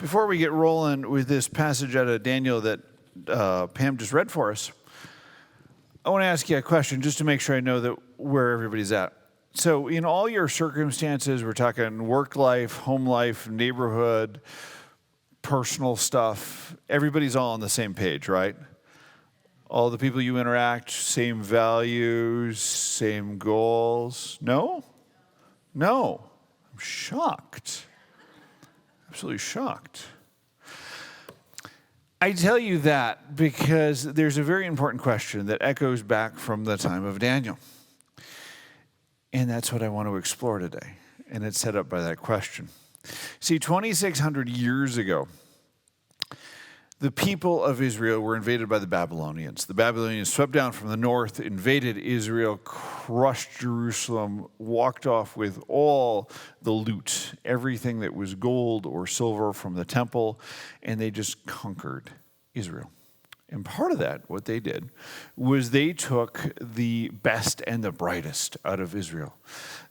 Before we get rolling with this passage out of Daniel that Pam just read for us, I want to ask you a question just to make sure I know that where everybody's at. So in all your circumstances, we're talking work life, home life, neighborhood, personal stuff, everybody's all on the same page, right? All the people you interact, same values, same goals. No? No. I'm shocked. Absolutely shocked. I tell you that because there's a very important question that echoes back from the time of Daniel. And that's what I want to explore today. And it's set up by that question. See, 2,600 years ago, the people of Israel were invaded by the Babylonians. The Babylonians swept down from the north, invaded Israel, crushed Jerusalem, walked off with all the loot, everything that was gold or silver from the temple, and they just conquered Israel. And part of that, what they did, was they took the best and the brightest out of Israel.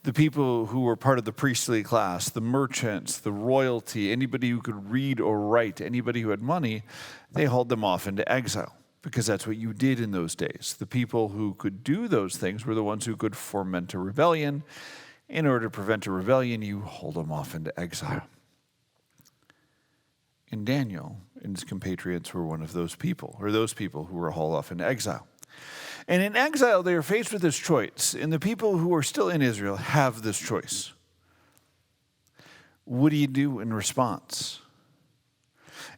The people who were part of the priestly class, the merchants, the royalty, anybody who could read or write, anybody who had money, they hauled them off into exile because that's what you did in those days. The people who could do those things were the ones who could foment a rebellion. In order to prevent a rebellion, you hauled them off into exile. And Daniel and his compatriots were one of those people, or those people who were hauled off into exile. And in exile, they are faced with this choice. And the people who are still in Israel have this choice. What do you do in response?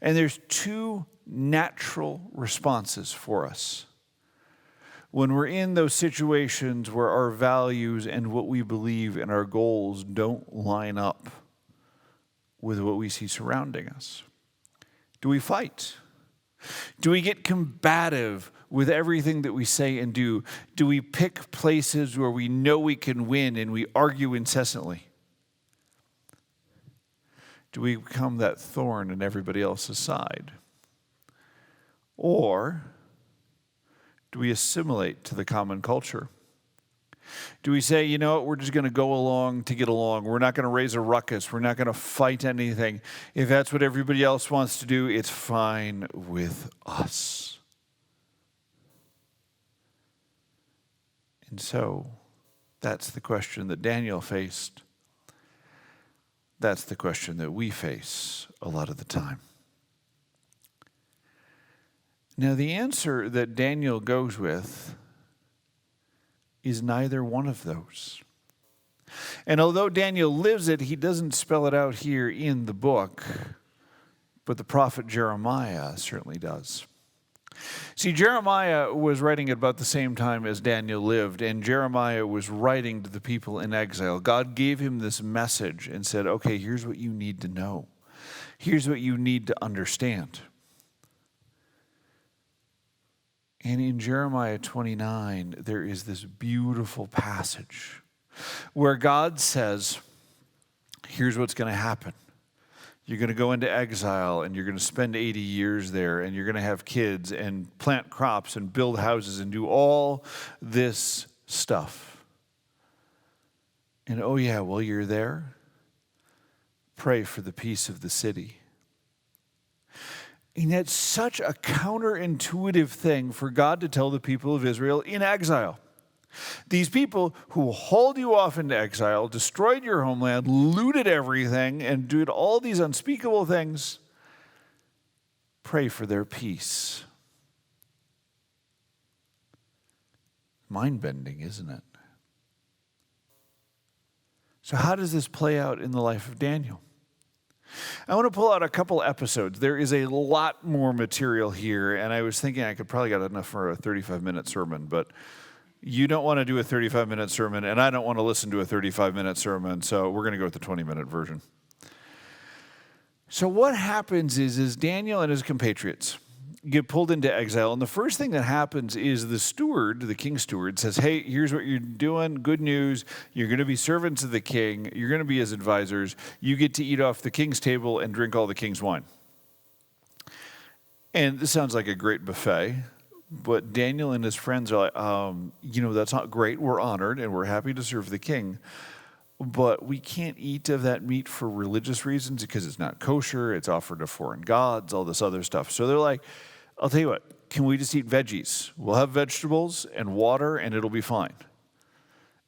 And there's two natural responses for us. When we're in those situations where our values and what we believe and our goals don't line up with what we see surrounding us. Do we fight? Do we get combative with everything that we say and do? Do we pick places where we know we can win and we argue incessantly? Do we become that thorn in everybody else's side? Or do we assimilate to the common culture? Do we say, you know what, we're just going to go along to get along. We're not going to raise a ruckus. We're not going to fight anything. If that's what everybody else wants to do, it's fine with us. And so that's the question that Daniel faced. That's the question that we face a lot of the time. Now, the answer that Daniel goes with is neither one of those. And although Daniel lives it, he doesn't spell it out here in the book, but the prophet Jeremiah certainly does. See, Jeremiah was writing at about the same time as Daniel lived, and Jeremiah was writing to the people in exile. God gave him this message and said, okay, here's what you need to know. Here's what you need to understand. And in Jeremiah 29, there is this beautiful passage where God says, here's what's going to happen. You're going to go into exile and you're going to spend 80 years there and you're going to have kids and plant crops and build houses and do all this stuff. And oh yeah, while you're there, pray for the peace of the city. And that's such a counterintuitive thing for God to tell the people of Israel in exile. These people who hauled you off into exile, destroyed your homeland, looted everything, and did all these unspeakable things, pray for their peace. Mind-bending, isn't it? So how does this play out in the life of Daniel? I want to pull out a couple episodes. There is a lot more material here, and I was thinking I could probably get enough for a 35-minute sermon, but you don't want to do a 35-minute sermon, and I don't want to listen to a 35-minute sermon, so we're going to go with the 20-minute version. So what happens is Daniel and his compatriots get pulled into exile, and the first thing that happens is the steward, the king's steward, says, hey, here's what you're doing, good news, you're going to be servants of the king, you're going to be his advisors, you get to eat off the king's table and drink all the king's wine. And this sounds like a great buffet, but Daniel and his friends are like, that's not great, we're honored, and we're happy to serve the king. but we can't eat of that meat for religious reasons because it's not kosher, it's offered to foreign gods, all this other stuff. So they're like, I'll tell you what, can we just eat veggies? We'll have vegetables and water and it'll be fine.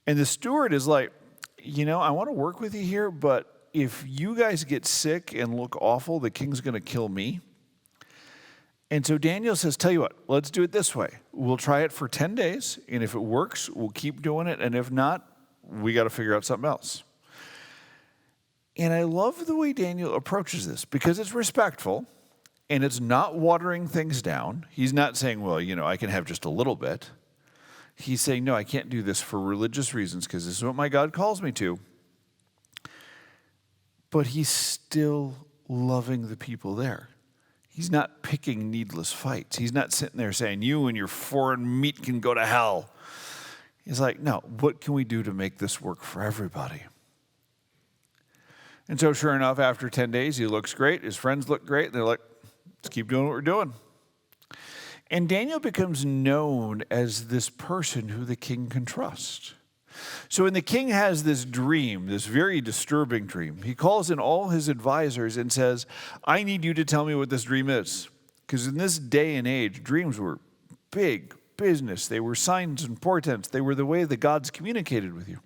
And the steward is like, I want to work with you here, but if you guys get sick and look awful, the king's going to kill me. And so Daniel says, tell you what, let's do it this way. We'll try it for 10 days, and if it works, we'll keep doing it, and if not, we got to figure out something else. And I love the way Daniel approaches this because it's respectful, and it's not watering things down. He's not saying, well, I can have just a little bit. He's saying, no, I can't do this for religious reasons because this is what my God calls me to. But he's still loving the people there. He's not picking needless fights. He's not sitting there saying, you and your foreign meat can go to hell. He's like, no, what can we do to make this work for everybody? And so sure enough, after 10 days, he looks great. His friends look great. They're like, let's keep doing what we're doing. And Daniel becomes known as this person who the king can trust. So when the king has this dream, this very disturbing dream, he calls in all his advisors and says, I need you to tell me what this dream is. Because in this day and age, dreams were big business. They were signs and portents. They were the way the gods communicated with you.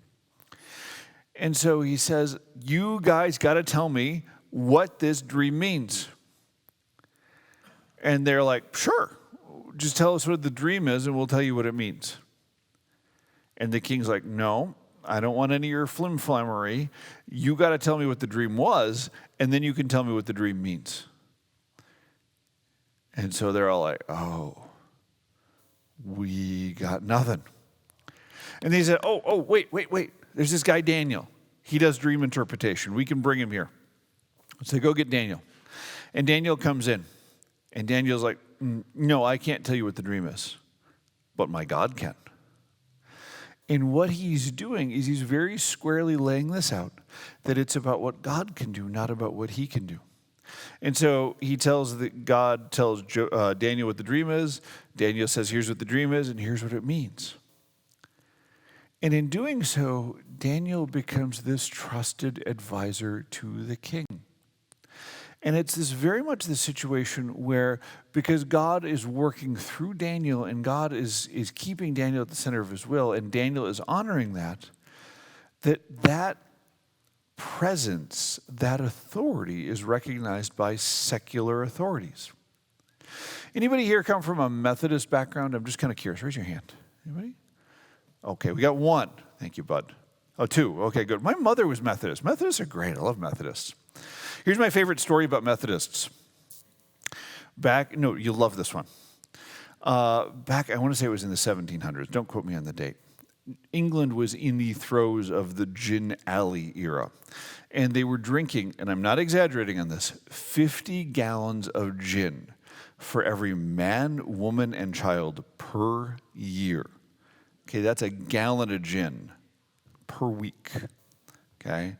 And so he says, you guys got to tell me what this dream means. And they're like, sure, just tell us what the dream is and we'll tell you what it means. And the king's like, no, I don't want any of your flim-flammery. You got to tell me what the dream was, and then you can tell me what the dream means. And so they're all like, oh, we got nothing. And they said, wait. There's this guy, Daniel. He does dream interpretation. We can bring him here. So go get Daniel. And Daniel comes in. And Daniel's like, no, I can't tell you what the dream is, but my God can. And what he's doing is he's very squarely laying this out, that it's about what God can do, not about what he can do. And so God tells Daniel what the dream is. Daniel says, here's what the dream is, and here's what it means. And in doing so, Daniel becomes this trusted advisor to the king. And it's very much the situation where, because God is working through Daniel and God is keeping Daniel at the center of his will, and Daniel is honoring that presence, that authority is recognized by secular authorities. Anybody here come from a Methodist background? I'm just kind of curious. Raise your hand. Anybody? Okay, we got one. Thank you, bud. Oh, two. Okay, good. My mother was Methodist. Methodists are great. I love Methodists. Here's my favorite story about Methodists. You'll love this one. I want to say it was in the 1700s. Don't quote me on the date. England was in the throes of the gin alley era. And they were drinking, and I'm not exaggerating on this, 50 gallons of gin for every man, woman, and child per year. Okay, that's a gallon of gin per week. Okay?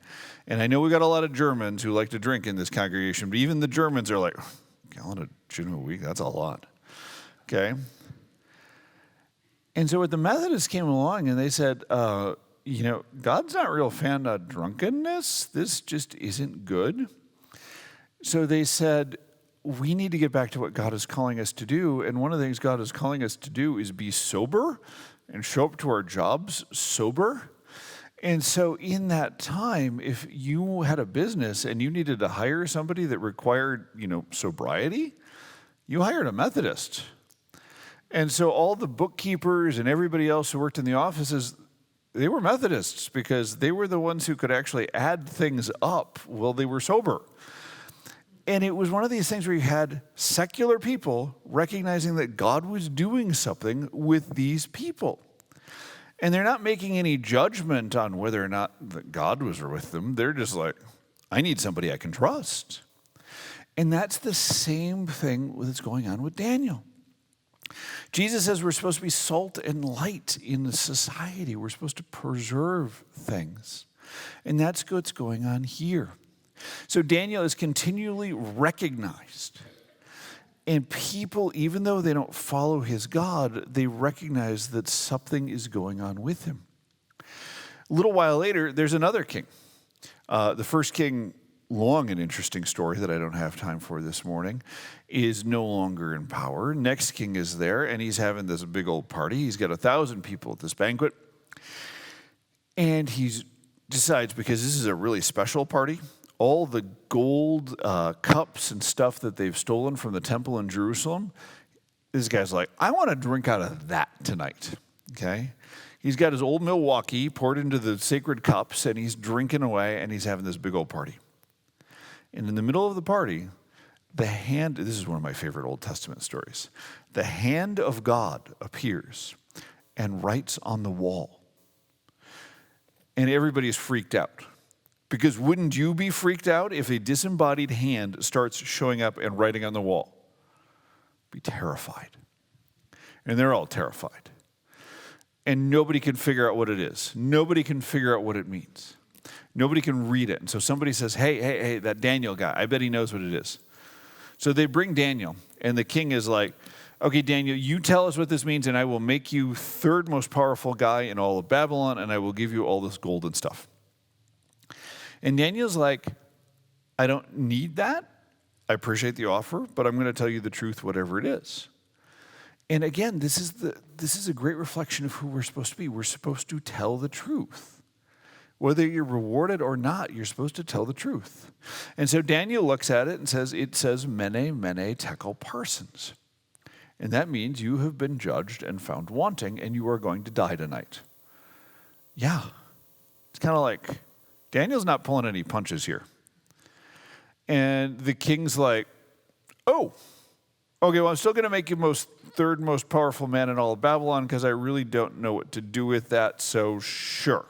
And I know we got a lot of Germans who like to drink in this congregation, but even the Germans are like, a gallon of gin a week, that's a lot. Okay? And so what the Methodists came along and they said, God's not a real fan of drunkenness. This just isn't good. So they said, we need to get back to what God is calling us to do. And one of the things God is calling us to do is be sober and show up to our jobs sober. And so in that time, if you had a business and you needed to hire somebody that required, sobriety, you hired a Methodist. And so all the bookkeepers and everybody else who worked in the offices, they were Methodists because they were the ones who could actually add things up while they were sober. And it was one of these things where you had secular people recognizing that God was doing something with these people. And they're not making any judgment on whether or not that God was with them. They're just like, I need somebody I can trust. And that's the same thing that's going on with Daniel. Jesus says we're supposed to be salt and light in society. We're supposed to preserve things. And that's what's going on here. So Daniel is continually recognized. And people, even though they don't follow his God, they recognize that something is going on with him. A little while later, there's another king. The first king, long and interesting story that I don't have time for this morning, is no longer in power. Next king is there, and he's having this big old party. He's got 1,000 people at this banquet. And he decides, because this is a really special party, all the gold cups and stuff that they've stolen from the temple in Jerusalem, this guy's like, I want to drink out of that tonight, okay? He's got his old Milwaukee poured into the sacred cups, and he's drinking away, and he's having this big old party. And in the middle of the party, this is one of my favorite Old Testament stories, the hand of God appears and writes on the wall. And everybody is freaked out. Because wouldn't you be freaked out if a disembodied hand starts showing up and writing on the wall? Be terrified. And they're all terrified. And nobody can figure out what it is. Nobody can figure out what it means. Nobody can read it. And so somebody says, hey, that Daniel guy, I bet he knows what it is. So they bring Daniel, and the king is like, okay, Daniel, you tell us what this means, and I will make you third most powerful guy in all of Babylon, and I will give you all this gold and stuff. And Daniel's like, I don't need that. I appreciate the offer, but I'm going to tell you the truth, whatever it is. And again, this is a great reflection of who we're supposed to be. We're supposed to tell the truth. Whether you're rewarded or not, you're supposed to tell the truth. And so Daniel looks at it and says, it says, mene, mene, tekel parsons. And that means you have been judged and found wanting, and you are going to die tonight. Yeah. It's kind of like, Daniel's not pulling any punches here. And the king's like, oh, okay, well, I'm still going to make you third most powerful man in all of Babylon because I really don't know what to do with that, so sure.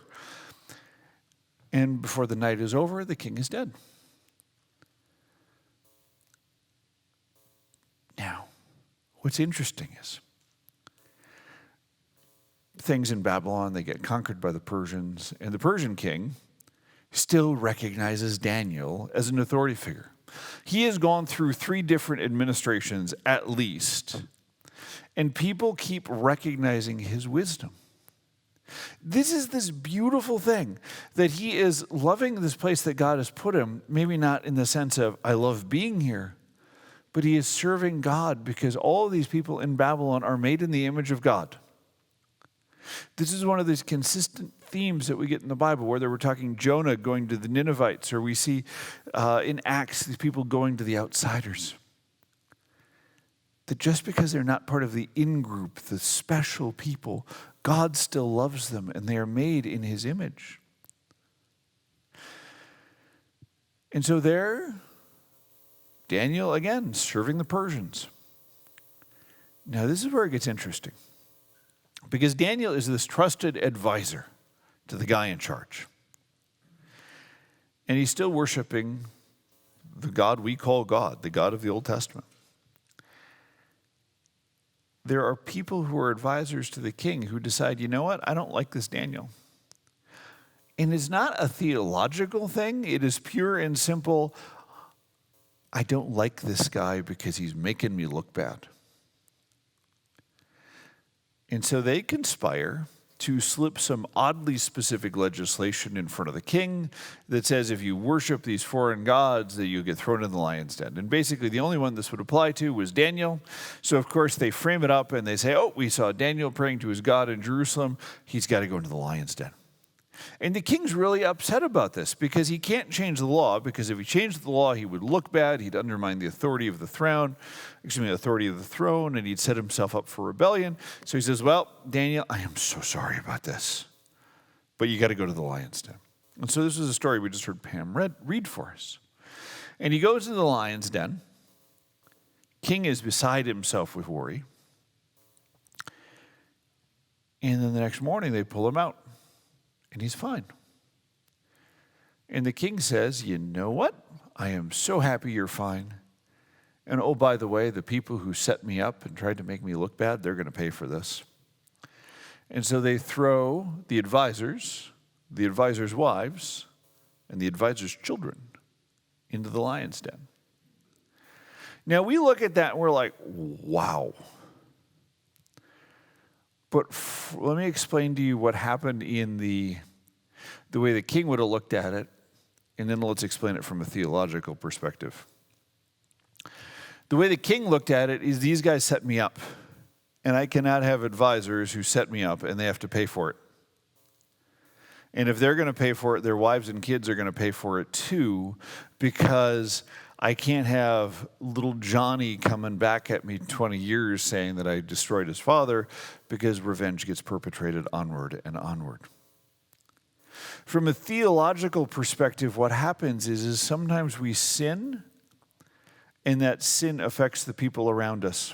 And before the night is over, the king is dead. Now, what's interesting is things in Babylon, they get conquered by the Persians, and the Persian king still recognizes Daniel as an authority figure. He has gone through 3 different administrations at least, and people keep recognizing his wisdom. This is this beautiful thing that he is loving this place that God has put him, maybe not in the sense of, I love being here, but he is serving God because all of these people in Babylon are made in the image of God. This is one of these consistent themes that we get in the Bible, whether we're talking Jonah going to the Ninevites, or we see in Acts these people going to the outsiders. That just because they're not part of the in-group, the special people, God still loves them, and they are made in his image. And so there, Daniel, again, serving the Persians. Now, this is where it gets interesting. Because Daniel is this trusted advisor to the guy in charge. And he's still worshiping the God we call God, the God of the Old Testament. There are people who are advisors to the king who decide, you know what, I don't like this Daniel. And it's not a theological thing. It is pure and simple, I don't like this guy because he's making me look bad. And so they conspire to slip some oddly specific legislation in front of the king that says if you worship these foreign gods, that you get thrown in the lion's den. And basically the only one this would apply to was Daniel. So of course they frame it up and they say, oh, we saw Daniel praying to his God in Jerusalem. He's got to go into the lion's den. And the king's really upset about this because he can't change the law, because if he changed the law, he would look bad, he'd undermine the authority of the throne, and he'd set himself up for rebellion. So he says, well, Daniel, I am so sorry about this, but you got to go to the lion's den. And so this is a story we just heard Pam read for us. And he goes to the lion's den. King is beside himself with worry. And then the next morning they pull him out. And he's fine. And the king says, you know what? I am so happy you're fine. And oh, by the way, the people who set me up and tried to make me look bad, they're going to pay for this. And so they throw the advisors' wives, and the advisors' children into the lion's den. Now we look at that and we're like, wow. But let me explain to you what happened in the the way the king would have looked at it, and then let's explain it from a theological perspective. The way the king looked at it is these guys set me up, and I cannot have advisors who set me up and they have to pay for it. And if they're going to pay for it, their wives and kids are going to pay for it too, because I can't have little Johnny coming back at me 20 years saying that I destroyed his father, because revenge gets perpetrated onward and onward. From a theological perspective, what happens is sometimes we sin, and that sin affects the people around us.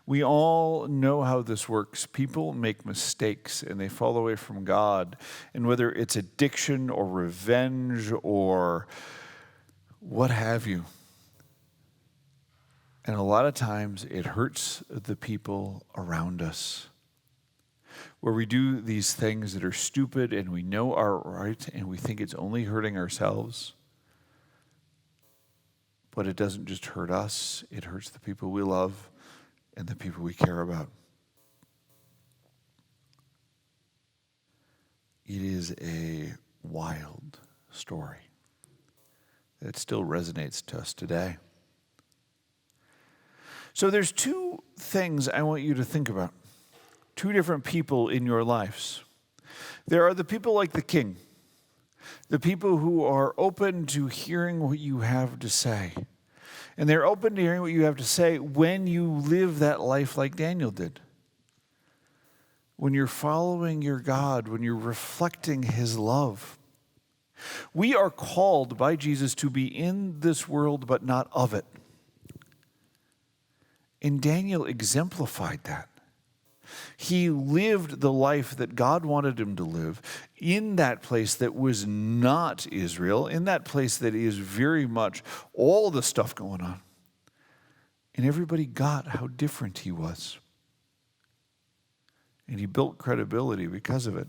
We all know how this works. People make mistakes and they fall away from God. And whether it's addiction or revenge or what have you. And a lot of times it hurts the people around us. Where we do these things that are stupid and we know are right and we think it's only hurting ourselves. But it doesn't just hurt us, it hurts the people we love and the people we care about. It is a wild story that still resonates to us today. So there's two things I want you to think about. Two different people in your lives. There are the people like the king, the people who are open to hearing what you have to say. And they're open to hearing what you have to say when you live that life like Daniel did. When you're following your God, when you're reflecting his love. We are called by Jesus to be in this world, but not of it. And Daniel exemplified that. He lived the life that God wanted him to live in that place that was not Israel, in that place that is very much all the stuff going on. And everybody got how different he was. And he built credibility because of it.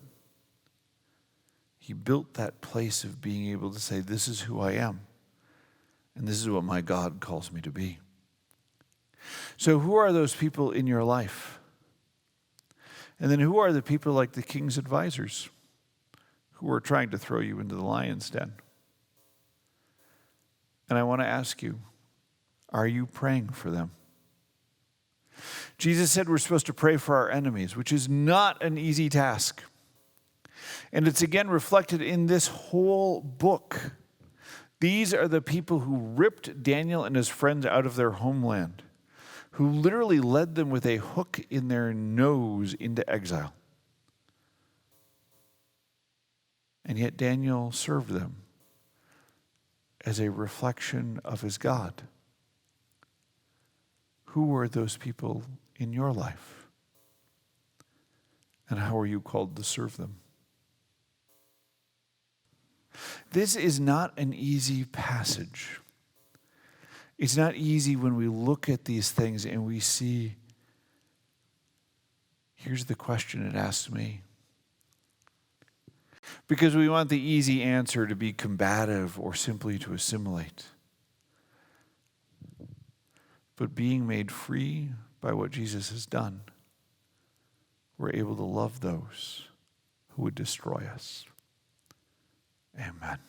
He built that place of being able to say, this is who I am. And this is what my God calls me to be. So who are those people in your life? And then who are the people like the king's advisors who are trying to throw you into the lion's den? And I want to ask you, are you praying for them? Jesus said we're supposed to pray for our enemies, which is not an easy task. And it's again reflected in this whole book. These are the people who ripped Daniel and his friends out of their homeland, who literally led them with a hook in their nose into exile. And yet Daniel served them as a reflection of his God. Who were those people in your life? And how are you called to serve them? This is not an easy passage. It's not easy when we look at these things and we see, here's the question it asks me. Because we want the easy answer to be combative or simply to assimilate. But being made free by what Jesus has done, we're able to love those who would destroy us. Amen.